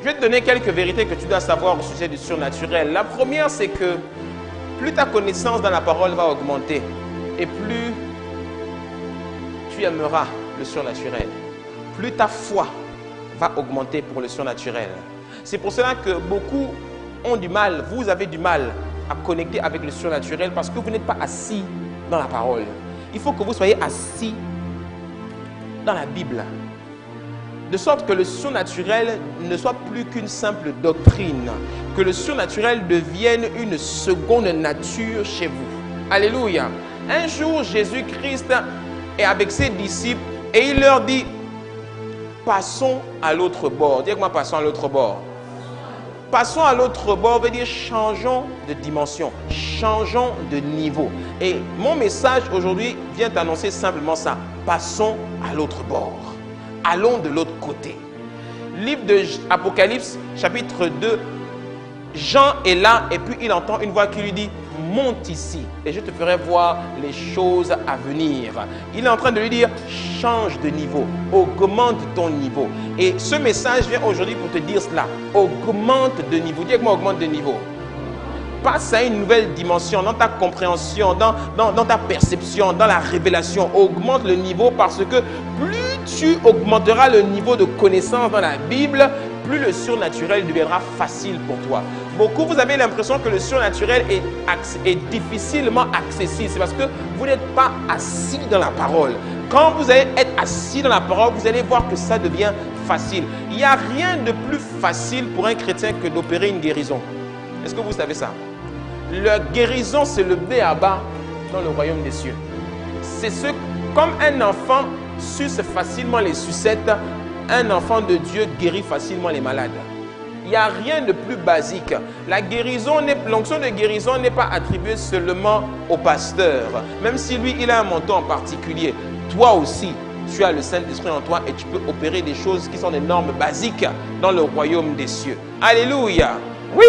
Je vais te donner quelques vérités que tu dois savoir au sujet du surnaturel. La première, c'est que plus ta connaissance dans la parole va augmenter et plus tu aimeras le surnaturel, plus ta foi va augmenter pour le surnaturel. C'est pour cela que beaucoup ont du mal, vous avez du mal à connecter avec le surnaturel parce que vous n'êtes pas assis dans la parole. Il faut que vous soyez assis dans la Bible. De sorte que le surnaturel ne soit plus qu'une simple doctrine, que le surnaturel devienne une seconde nature chez vous. Alléluia. Un jour, Jésus-Christ est avec ses disciples et il leur dit, passons à l'autre bord. Dis avec moi, passons à l'autre bord. Passons à l'autre bord veut dire changeons de dimension, changeons de niveau. Et mon message aujourd'hui vient t'annoncer simplement ça. Passons à l'autre bord. Allons de l'autre côté. Livre de Apocalypse, chapitre 2. Jean est là et puis il entend une voix qui lui dit, monte ici et je te ferai voir les choses à venir. Il est en train de lui dire, change de niveau, augmente ton niveau. Et ce message vient aujourd'hui pour te dire cela, augmente de niveau. Dis avec moi, augmente de niveau. Passe à une nouvelle dimension dans ta compréhension, dans ta perception, dans la révélation. Augmente le niveau parce que plus tu augmenteras le niveau de connaissance dans la Bible, plus le surnaturel deviendra facile pour toi. Beaucoup, vous avez l'impression que le surnaturel est difficilement accessible. C'est parce que vous n'êtes pas assis dans la parole. Quand vous allez être assis dans la parole, vous allez voir que ça devient facile. Il n'y a rien de plus facile pour un chrétien que d'opérer une guérison. Est-ce que vous savez ça? La guérison, c'est le b.a.-ba dans le royaume des cieux. C'est ce, comme un enfant suce facilement les sucettes, un enfant de Dieu guérit facilement les malades. Il n'y a rien de plus basique. La guérison, l'onction de guérison n'est pas attribuée seulement au pasteur. Même si lui, il a un manteau en particulier. Toi aussi, tu as le Saint-Esprit en toi et tu peux opérer des choses qui sont des normes basiques dans le royaume des cieux. Alléluia. Oui.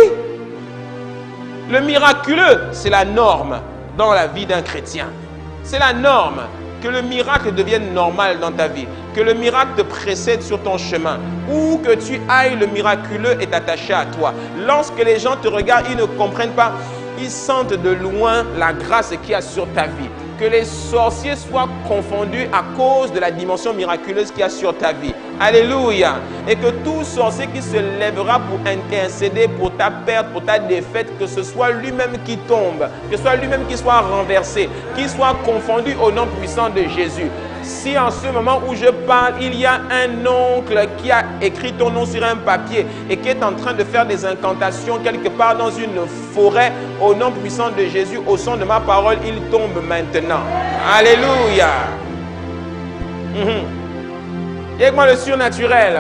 Le miraculeux, c'est la norme dans la vie d'un chrétien. C'est la norme. Que le miracle devienne normal dans ta vie. Que le miracle te précède sur ton chemin. Où que tu ailles, le miraculeux est attaché à toi. Lorsque les gens te regardent, ils ne comprennent pas. Ils sentent de loin la grâce qu'il y a sur ta vie. Que les sorciers soient confondus à cause de la dimension miraculeuse qu'il y a sur ta vie. Alléluia. Et que tout sorcier qui se lèvera pour intercéder pour ta perte, pour ta défaite, que ce soit lui-même qui tombe, que ce soit lui-même qui soit renversé, qu'il soit confondu au nom puissant de Jésus. Si en ce moment où je parle, il y a un oncle qui a écrit ton nom sur un papier et qui est en train de faire des incantations quelque part dans une forêt, au nom puissant de Jésus, au son de ma parole, il tombe maintenant. Alléluia. Et moi le surnaturel.